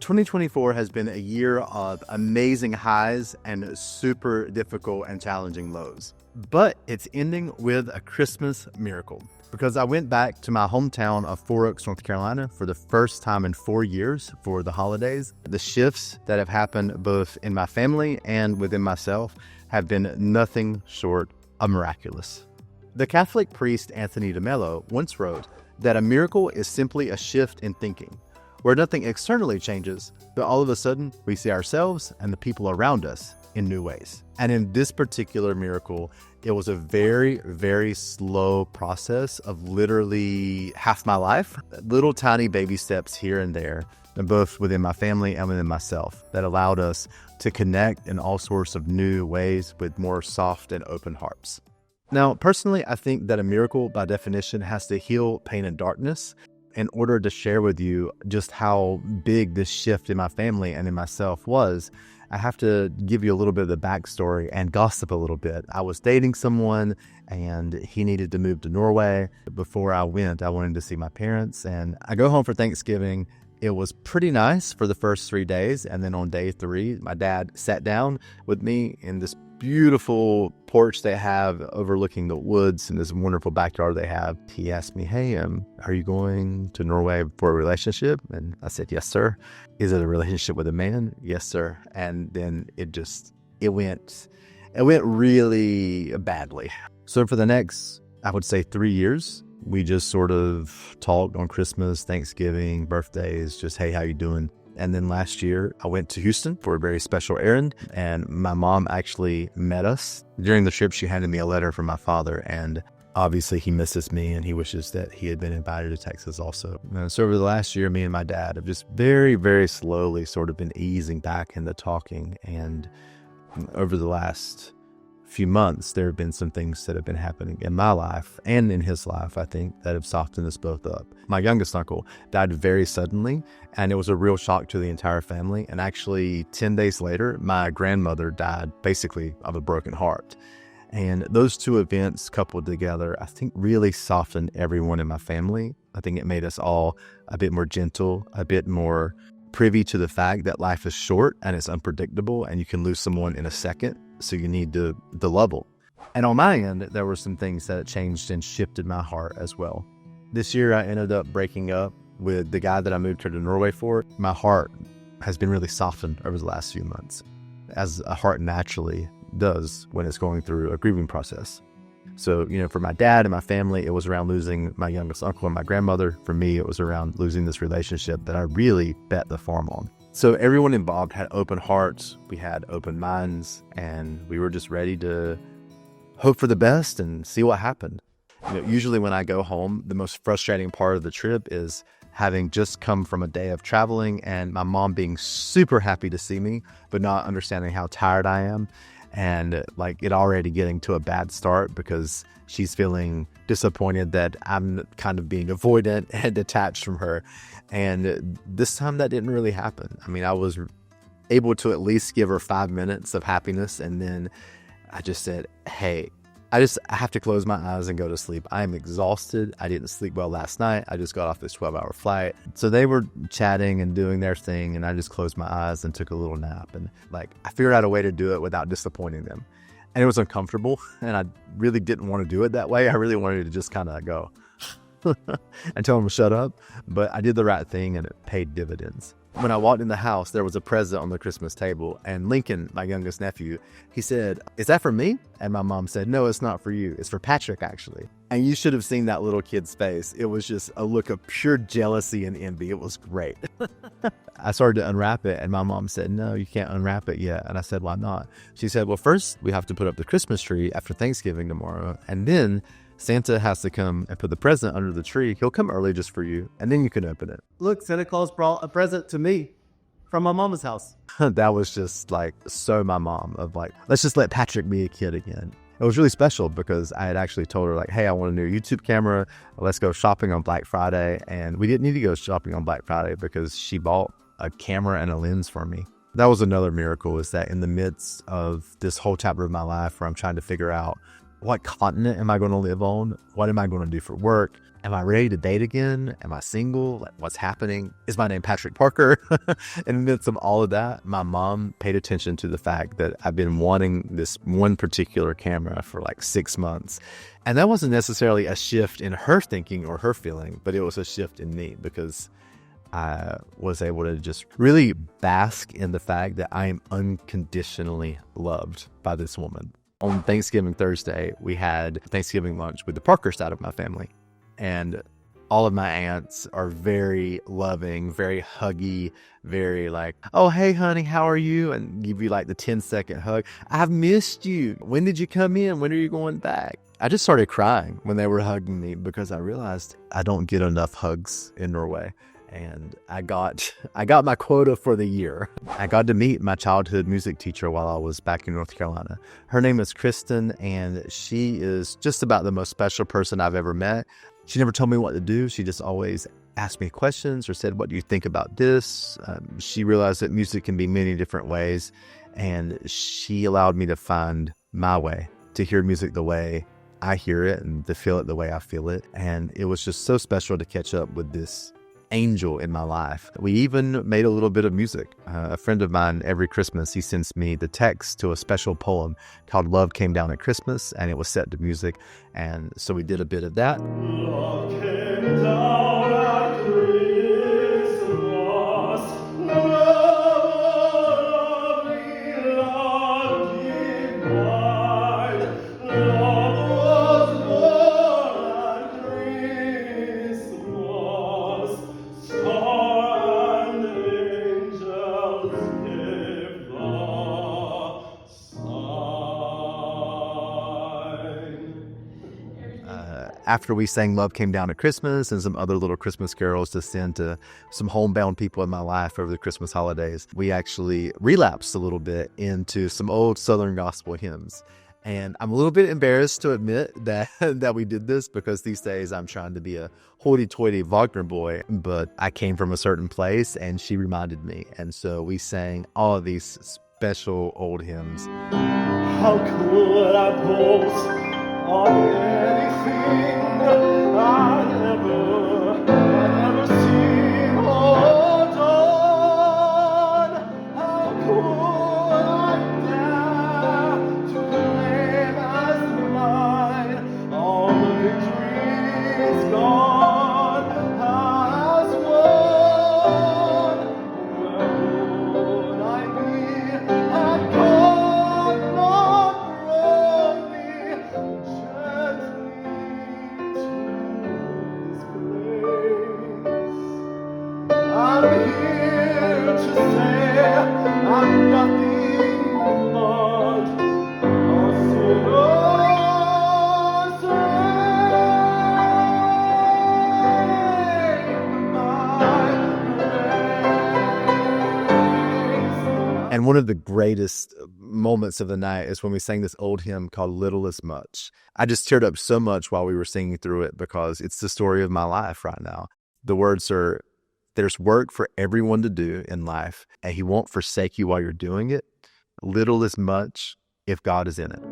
2024 has been a year of amazing highs and super difficult and challenging lows. But it's ending with a Christmas miracle, because I went back to my hometown of Four Oaks, North Carolina for the first time in 4 years for the holidays. The shifts that have happened both in my family and within myself have been nothing short of miraculous. The Catholic priest Anthony de Mello once wrote that a miracle is simply a shift in thinking, where nothing externally changes, but all of a sudden we see ourselves and the people around us in new ways. And in this particular miracle, it was a very, very slow process of literally half my life, little tiny baby steps here and there, both within my family and within myself, that allowed us to connect in all sorts of new ways with more soft and open hearts. Now, personally, I think that a miracle, by definition, has to heal pain and darkness. In order to share with you just how big this shift in my family and in myself was, I have to give you a little bit of the backstory and gossip a little bit. I was dating someone and he needed to move to Norway. Before I went, I wanted to see my parents, and I go home for Thanksgiving. It was pretty nice for the first 3 days. And then on day 3, my dad sat down with me in this beautiful porch they have overlooking the woods and this wonderful backyard they have. He asked me, "Hey, are you going to Norway for a relationship?" And I said, "Yes, sir." "Is it a relationship with a man?" "Yes, sir." And then it went really badly. So for the next, I would say 3 years, we just sort of talked on Christmas, Thanksgiving, birthdays, just, "Hey, how you doing?" And then last year, I went to Houston for a very special errand, and my mom actually met us. During the trip, she handed me a letter from my father, and obviously he misses me, and he wishes that he had been invited to Texas also. So over the last year, me and my dad have just very, very slowly sort of been easing back into talking, and over the last few months, there have been some things that have been happening in my life and in his life, I think, that have softened us both up. My youngest uncle died very suddenly, and it was a real shock to the entire family. And actually, 10 days later, my grandmother died basically of a broken heart. And those two events coupled together, I think, really softened everyone in my family. I think it made us all a bit more gentle, a bit more privy to the fact that life is short and it's unpredictable, and you can lose someone in a second. So you need to level. And on my end, there were some things that changed and shifted my heart as well. This year, I ended up breaking up with the guy that I moved here to Norway for. My heart has been really softened over the last few months, as a heart naturally does when it's going through a grieving process. So, for my dad and my family, it was around losing my youngest uncle and my grandmother. For me, it was around losing this relationship that I really bet the farm on. So everyone involved had open hearts, we had open minds, and we were just ready to hope for the best and see what happened. Usually when I go home, the most frustrating part of the trip is having just come from a day of traveling and my mom being super happy to see me, but not understanding how tired I am. And it already getting to a bad start because she's feeling disappointed that I'm kind of being avoidant and detached from her. And this time that didn't really happen. I mean, I was able to at least give her 5 minutes of happiness. And then I just said, "Hey, I have to close my eyes and go to sleep. I am exhausted. I didn't sleep well last night. I just got off this 12-hour flight." So they were chatting and doing their thing, and I just closed my eyes and took a little nap. And I figured out a way to do it without disappointing them. And it was uncomfortable, and I really didn't want to do it that way. I really wanted to just kind of go and tell them to shut up. But I did the right thing, and it paid dividends. When I walked in the house, there was a present on the Christmas table, and Lincoln, my youngest nephew, he said, "Is that for me?" And my mom said, "No, it's not for you. It's for Patrick, actually." And you should have seen that little kid's face. It was just a look of pure jealousy and envy. It was great. I started to unwrap it, and my mom said, "No, you can't unwrap it yet." And I said, "Why not?" She said, "Well, first we have to put up the Christmas tree after Thanksgiving tomorrow, and then Santa has to come and put the present under the tree. He'll come early just for you, and then you can open it." Look, Santa Claus brought a present to me from my mama's house. That was just so my mom of let's just let Patrick be a kid again. It was really special because I had actually told her "Hey, I want a new YouTube camera. Let's go shopping on Black Friday." And we didn't need to go shopping on Black Friday because she bought a camera and a lens for me. That was another miracle, is that in the midst of this whole chapter of my life where I'm trying to figure out What continent am I going to live on? What am I going to do for work? Am I ready to date again? Am I single? Like, what's happening? Is my name Patrick Parker? In the midst of all of that, my mom paid attention to the fact that I've been wanting this one particular camera for like 6 months. And that wasn't necessarily a shift in her thinking or her feeling, but it was a shift in me because I was able to just really bask in the fact that I am unconditionally loved by this woman. On Thanksgiving Thursday, we had Thanksgiving lunch with the Parker side of my family. And all of my aunts are very loving, very huggy, very like, oh, hey, honey, how are you? And give you like the 10-second hug. I've missed you. When did you come in? When are you going back? I just started crying when they were hugging me because I realized I don't get enough hugs in Norway. And I got my quota for the year. I got to meet my childhood music teacher while I was back in North Carolina. Her name is Kristen, and she is just about the most special person I've ever met. She never told me what to do. She just always asked me questions or said, what do you think about this? She realized that music can be many different ways, and she allowed me to find my way, to hear music the way I hear it and to feel it the way I feel it. And it was just so special to catch up with this angel in my life. We even made a little bit of music. A friend of mine, every Christmas, he sends me the text to a special poem called Love Came Down at Christmas, and it was set to music. And so we did a bit of that. Love came down at Christmas. Lovely love divine. Love was born at Christmas. Star and angels gave the sign. After we sang Love Came Down at Christmas and some other little Christmas carols to send to some homebound people in my life over the Christmas holidays, we actually relapsed a little bit into some old Southern gospel hymns. And I'm a little bit embarrassed to admit that we did this because these days I'm trying to be a hoity-toity Wagner boy, but I came from a certain place and she reminded me. And so we sang all of these special old hymns. How could I boast on anything I never seen or done? How could I dare to claim as mine all the victories God has won? Where would I be had God not brought me gently to His grace? I'm here to say I'm nothing but a sinner's grace. And one of the greatest moments of the night is when we sang this old hymn called Little is Much. I just teared up so much while we were singing through it because it's the story of my life right now. The words are, there's work for everyone to do in life, and He won't forsake you while you're doing it. Little is much if God is in it.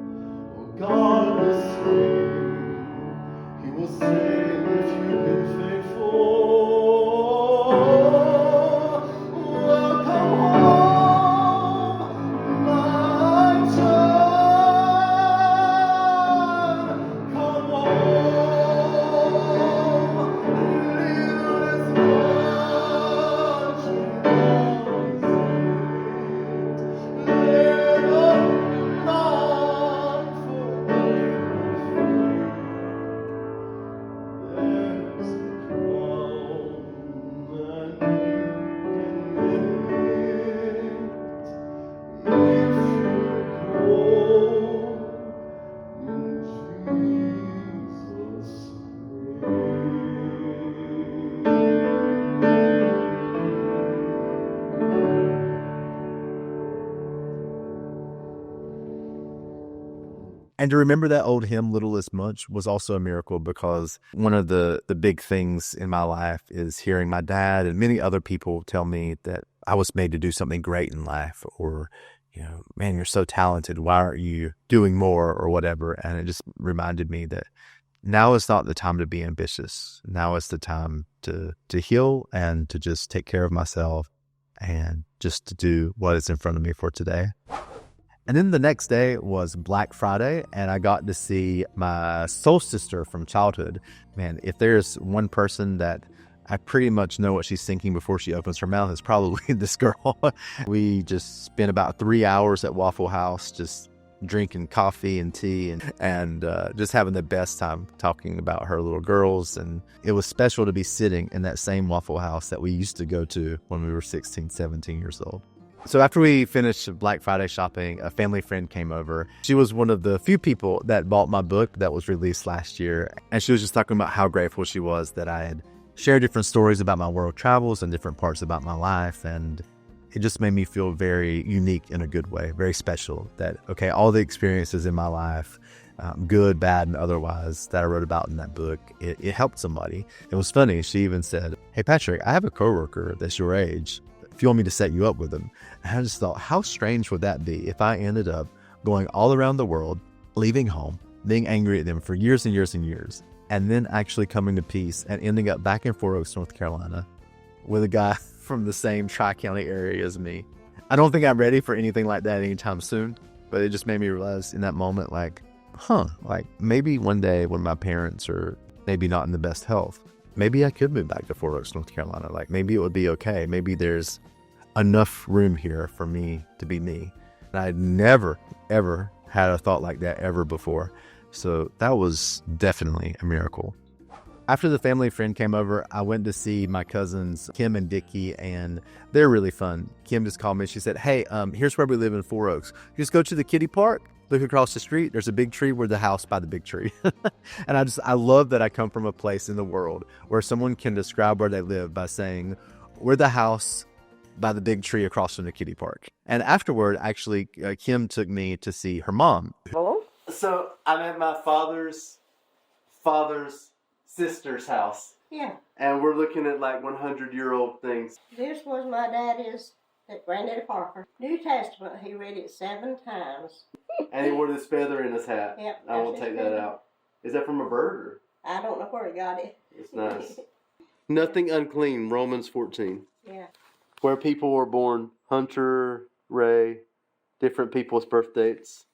God will save, He will save if you've been faithful. Welcome home, my child. Come home, little is much in God's little not there's a crown that you can lift if you grow in Jesus' And to remember that old hymn, Little is Much, was also a miracle because one of the big things in my life is hearing my dad and many other people tell me that I was made to do something great in life or man, you're so talented. Why aren't you doing more or whatever? And it just reminded me that now is not the time to be ambitious. Now is the time to heal and to just take care of myself and just to do what is in front of me for today. And then the next day was Black Friday, and I got to see my soul sister from childhood. Man, if there's one person that I pretty much know what she's thinking before she opens her mouth, it's probably this girl. We just spent about 3 hours at Waffle House, just drinking coffee and tea and just having the best time talking about her little girls. And it was special to be sitting in that same Waffle House that we used to go to when we were 16, 17 years old. So after we finished Black Friday shopping, a family friend came over. She was one of the few people that bought my book that was released last year. And she was just talking about how grateful she was that I had shared different stories about my world travels and different parts about my life. And it just made me feel very unique in a good way, very special that, okay, all the experiences in my life, good, bad, and otherwise, that I wrote about in that book, it helped somebody. It was funny. She even said, "Hey, Patrick, I have a coworker that's your age. If you want me to set you up with him." And I just thought, how strange would that be if I ended up going all around the world, leaving home, being angry at them for years and years and years, and then actually coming to peace and ending up back in Four Oaks, North Carolina, with a guy from the same Tri-County area as me. I don't think I'm ready for anything like that anytime soon, but it just made me realize in that moment, like maybe one day when my parents are maybe not in the best health, maybe I could move back to Four Oaks, North Carolina. Like maybe it would be okay. Maybe there's enough room here for me to be me. And I'd never, ever had a thought like that ever before. So that was definitely a miracle. After the family friend came over, I went to see my cousins, Kim and Dickie, and they're really fun. Kim just called me. She said, "Hey, here's where we live in Four Oaks. You just go to the kiddie park, look across the street. There's a big tree. We're the house by the big tree." And I love that I come from a place in the world where someone can describe where they live by saying, "We're the house by the big tree across from the kiddie park." And afterward, actually, Kim took me to see her mom. Oh? So I'm at my father's sister's house. Yeah, And we're looking at like 100-year-old things. this was my daddy's, Granddaddy Parker. New Testament, he read it 7 times. And he wore this feather in his hat. Yep, I won't that's take his that feather. out. Is that from a bird? Or? I don't know where he got it. It's nice. Nothing unclean, Romans 14. Yeah. Where people were born, Hunter, Ray, different people's birth dates.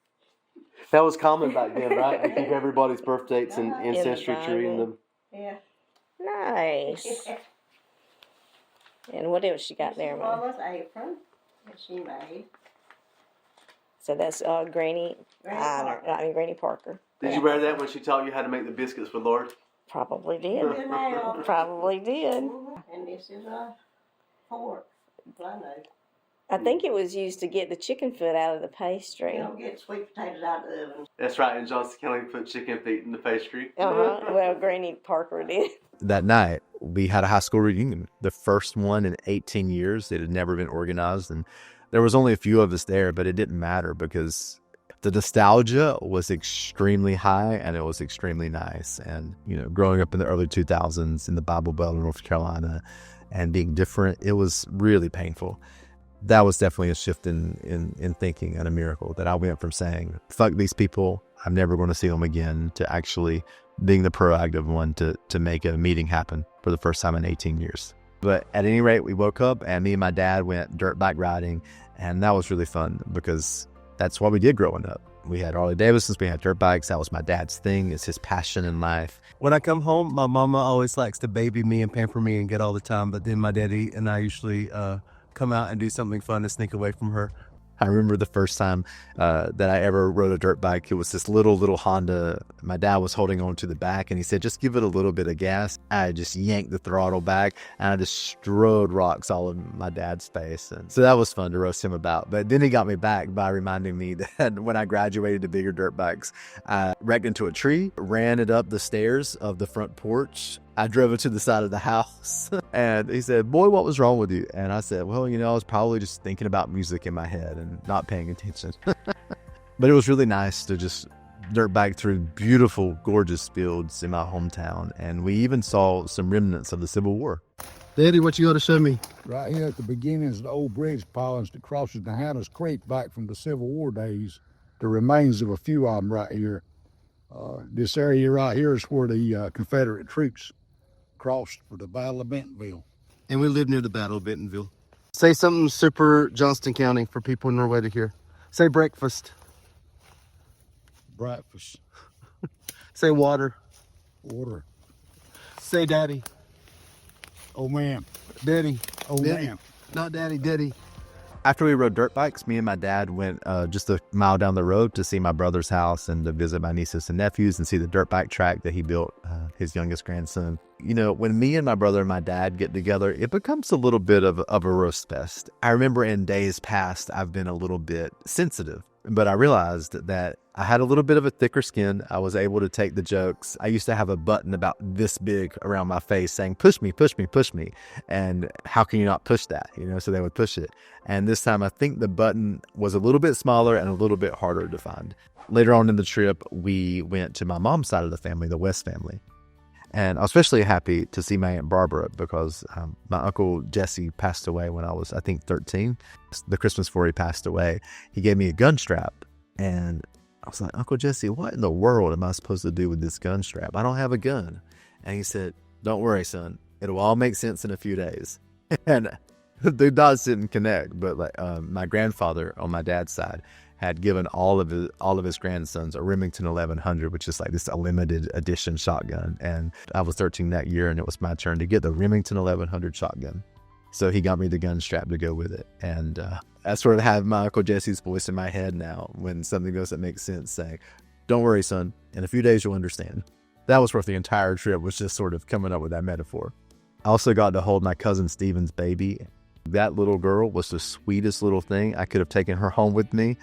That was common back then, right? To keep everybody's birth dates and In the ancestry tree in the... Yeah. Nice. And what else you got there, This is Mom? Mama's apron that she made. So that's Granny Granny Parker. Did you wear that when she taught you how to make the biscuits with Lord? Probably did. Good now. Probably did. And this is a fork. I know. I think it was used to get the chicken foot out of the pastry. You don't get sweet potatoes out of the oven. That's right, in Johnson County, put chicken feet in the pastry. Well, Granny Parker did. That night, we had a high school reunion, the first one in 18 years. It had never been organized, and there was only a few of us there, but it didn't matter because the nostalgia was extremely high and it was extremely nice. And, growing up in the early 2000s in the Bible Belt of North Carolina and being different, it was really painful. That was definitely a shift in thinking and a miracle that I went from saying, fuck these people, I'm never going to see them again, to actually being the proactive one to make a meeting happen for the first time in 18 years. But at any rate, we woke up and me and my dad went dirt bike riding, and that was really fun because that's what we did growing up. We had Harley Davidsons, we had dirt bikes. That was my dad's thing. It's his passion in life. When I come home, my mama always likes to baby me and pamper me and get all the time. But then my daddy and I usually come out and do something fun to sneak away from her. I remember the first time that I ever rode a dirt bike. It was this little Honda. My dad was holding on to the back and he said, just give it a little bit of gas. I just yanked the throttle back and I just strode rocks all in my dad's face. And so that was fun to roast him about. But then he got me back by reminding me that when I graduated to bigger dirt bikes, I wrecked into a tree, ran it up the stairs of the front porch. I drove it to the side of the house and he said, boy, what was wrong with you? And I said, well, I was probably just thinking about music in my head and not paying attention. But it was really nice to just dirt bike through beautiful, gorgeous fields in my hometown. And we even saw some remnants of the Civil War. Daddy, what you got to show me? Right here at the beginning is the old bridge pilings that crosses the Hannah's Creek back from the Civil War days. The remains of a few of them right here. This area right here is where the Confederate troops crossed for the Battle of Bentonville. And we live near the Battle of Bentonville. Say something super Johnston County for people in Norway to hear. Say breakfast. Breakfast. Say water. Water. Say daddy. Oh, man. Daddy. Oh, Daddy. man. Not daddy, daddy. After we rode dirt bikes, me and my dad went just a mile down the road to see my brother's house and to visit my nieces and nephews and see the dirt bike track that he built, his youngest grandson. You know, when me and my brother and my dad get together, it becomes a little bit of a roast fest. I remember in days past, I've been a little bit sensitive, but I realized that I had a little bit of a thicker skin. I was able to take the jokes. I used to have a button about this big around my face saying, push me, push me, push me. And how can you not push that? You know, so they would push it. And this time I think the button was a little bit smaller and a little bit harder to find. Later on in the trip, we went to my mom's side of the family, the West family. And I was especially happy to see my Aunt Barbara because my Uncle Jesse passed away when I was, I think, 13. The Christmas before he passed away, he gave me a gun strap. And I was like, Uncle Jesse, what in the world am I supposed to do with this gun strap? I don't have a gun. And he said, don't worry, son. It'll all make sense in a few days. And the dots didn't connect, but like my grandfather on my dad's side had given all of his grandsons a Remington 1100, which is like this a limited edition shotgun. And I was 13 that year, and it was my turn to get the Remington 1100 shotgun. So he got me the gun strap to go with it. And I sort of have my Uncle Jesse's voice in my head now when something doesn't make sense, saying, don't worry, son, in a few days you'll understand. That was worth the entire trip, was just sort of coming up with that metaphor. I also got to hold my cousin Steven's baby. That little girl was the sweetest little thing. I could have taken her home with me.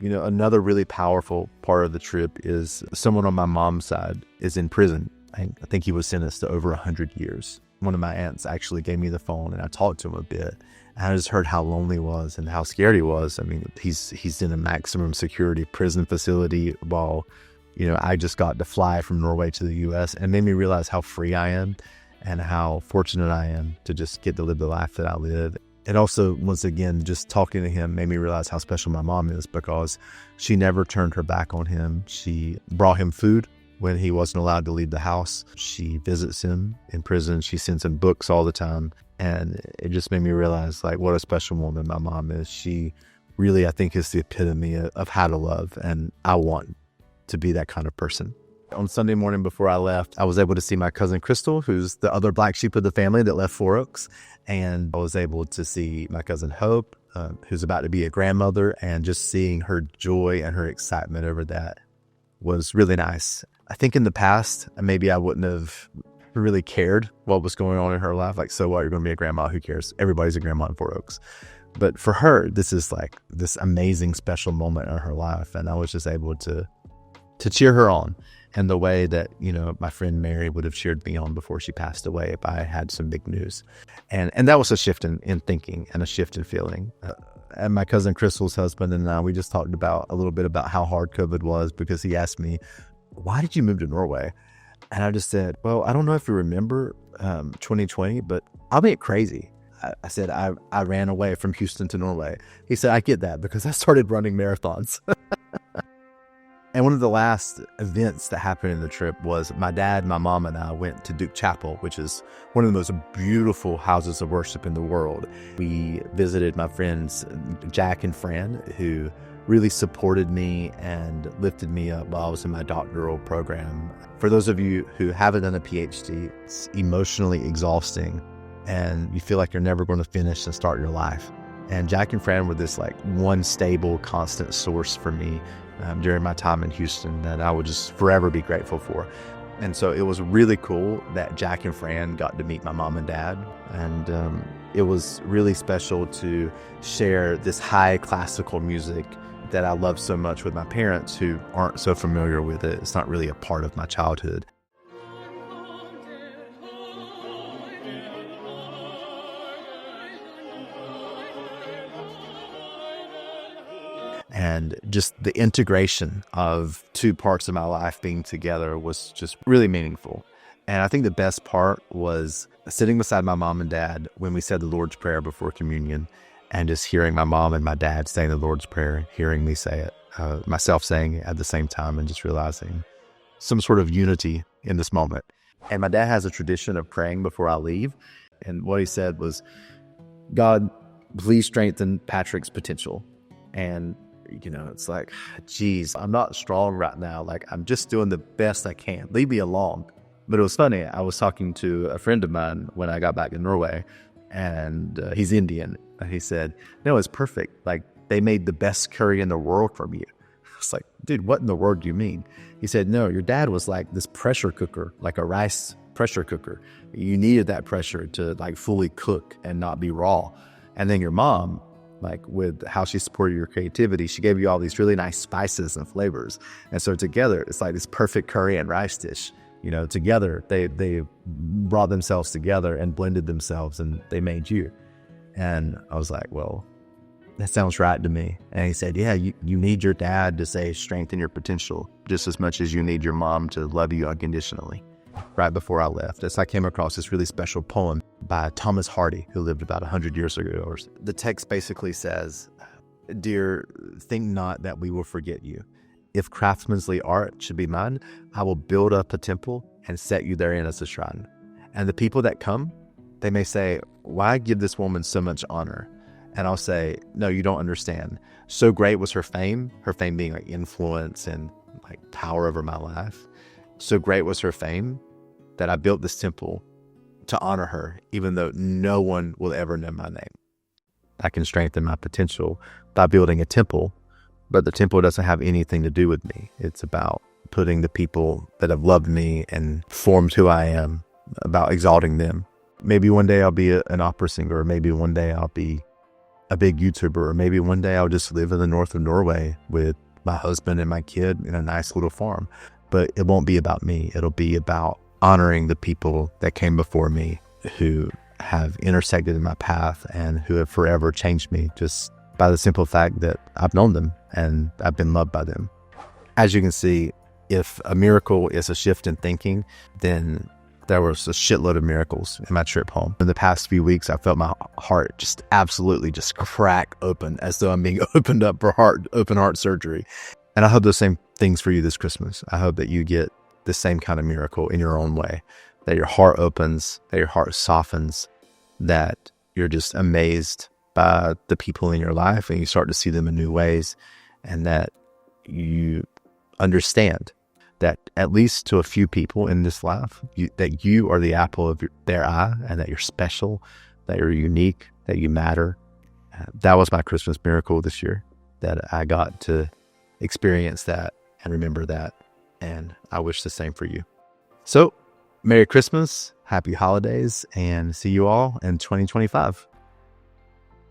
You know, another really powerful part of the trip is someone on my mom's side is in prison. I think he was sentenced to over 100 years. One of my aunts actually gave me the phone and I talked to him a bit. And I just heard how lonely he was and how scared he was. I mean, he's in a maximum security prison facility while, you know, I just got to fly from Norway to the US, and it made me realize how free I am and how fortunate I am to just get to live the life that I live. It also, once again, just talking to him made me realize how special my mom is, because she never turned her back on him. She brought him food when he wasn't allowed to leave the house. She visits him in prison. She sends him books all the time. And it just made me realize, like, what a special woman my mom is. She really, I think, is the epitome of how to love. And I want to be that kind of person. On Sunday morning before I left, I was able to see my cousin Crystal, who's the other black sheep of the family that left Four Oaks. And I was able to see my cousin Hope, who's about to be a grandmother, and just seeing her joy and her excitement over that was really nice. I think in the past, maybe I wouldn't have really cared what was going on in her life. Like, so what, you're going to be a grandma, who cares? Everybody's a grandma in Four Oaks. But for her, this is like this amazing special moment in her life. And I was just able to cheer her on in the way that, you know, my friend Mary would have cheered me on before she passed away if I had some big news. And that was a shift in thinking and a shift in feeling. And my cousin Crystal's husband and I, we just talked about a little bit about how hard COVID was, because he asked me, why did you move to Norway? And I just said, well, I don't know if you remember 2020, but I'll be crazy. I said, I ran away from Houston to Norway. He said, I get that, because I started running marathons. And one of the last events that happened in the trip was my dad, my mom, and I went to Duke Chapel, which is one of the most beautiful houses of worship in the world. We visited my friends Jack and Fran, who really supported me and lifted me up while I was in my doctoral program. For those of you who haven't done a PhD, it's emotionally exhausting, and you feel like you're never going to finish and start your life. And Jack and Fran were this like one stable, constant source for me during my time in Houston that I would just forever be grateful for. And so it was really cool that Jack and Fran got to meet my mom and dad. And it was really special to share this high classical music that I love so much with my parents, who aren't so familiar with it. It's not really a part of my childhood. And just the integration of two parts of my life being together was just really meaningful. And I think the best part was sitting beside my mom and dad when we said the Lord's Prayer before communion, and just hearing my mom and my dad saying the Lord's Prayer, hearing me say it, myself saying it at the same time, and just realizing some sort of unity in this moment. And my dad has a tradition of praying before I leave. And what he said was, God, please strengthen Patrick's potential. And, it's like, geez, I'm not strong right now. Like, I'm just doing the best I can. Leave me alone. But it was funny. I was talking to a friend of mine when I got back to Norway, and he's Indian. And he said, no, it's perfect. Like, they made the best curry in the world from you. I was like, dude, what in the world do you mean? He said, no, your dad was like this pressure cooker, like a rice pressure cooker. You needed that pressure to like fully cook and not be raw. And then your mom, like with how she supported your creativity, she gave you all these really nice spices and flavors. And so together, it's like this perfect curry and rice dish. Together, they brought themselves together and blended themselves, and they made you. And I was like, well, that sounds right to me. And he said, yeah, you need your dad to say strengthen your potential just as much as you need your mom to love you unconditionally. Right before I left, as I came across this really special poem by Thomas Hardy, who lived about 100 years ago. The text basically says, dear, think not that we will forget you. If craftsmanly art should be mine, I will build up a temple and set you therein as a shrine. And the people that come, they may say, why give this woman so much honor? And I'll say, no, you don't understand. So great was her fame being like influence and like power over my life. So great was her fame that I built this temple to honor her, even though no one will ever know my name. I can strengthen my potential by building a temple, but the temple doesn't have anything to do with me. It's about putting the people that have loved me and formed who I am, about exalting them. Maybe one day I'll be an opera singer, or maybe one day I'll be a big YouTuber, or maybe one day I'll just live in the north of Norway with my husband and my kid in a nice little farm. But it won't be about me. It'll be about honoring the people that came before me, who have intersected in my path and who have forever changed me just by the simple fact that I've known them and I've been loved by them. As you can see, if a miracle is a shift in thinking, then there was a shitload of miracles in my trip home. In the past few weeks, I felt my heart just absolutely just crack open, as though I'm being opened up for open heart surgery. And I hope those same things for you this Christmas. I hope that you get the same kind of miracle in your own way, that your heart opens, that your heart softens, that you're just amazed by the people in your life and you start to see them in new ways, and that you understand that at least to a few people in this life, that you are the apple of their eye, and that you're special, that you're unique, that you matter. That was my Christmas miracle this year, that I got to experience that and remember that. And I wish the same for you. So, Merry Christmas, Happy Holidays, and see you all in 2025.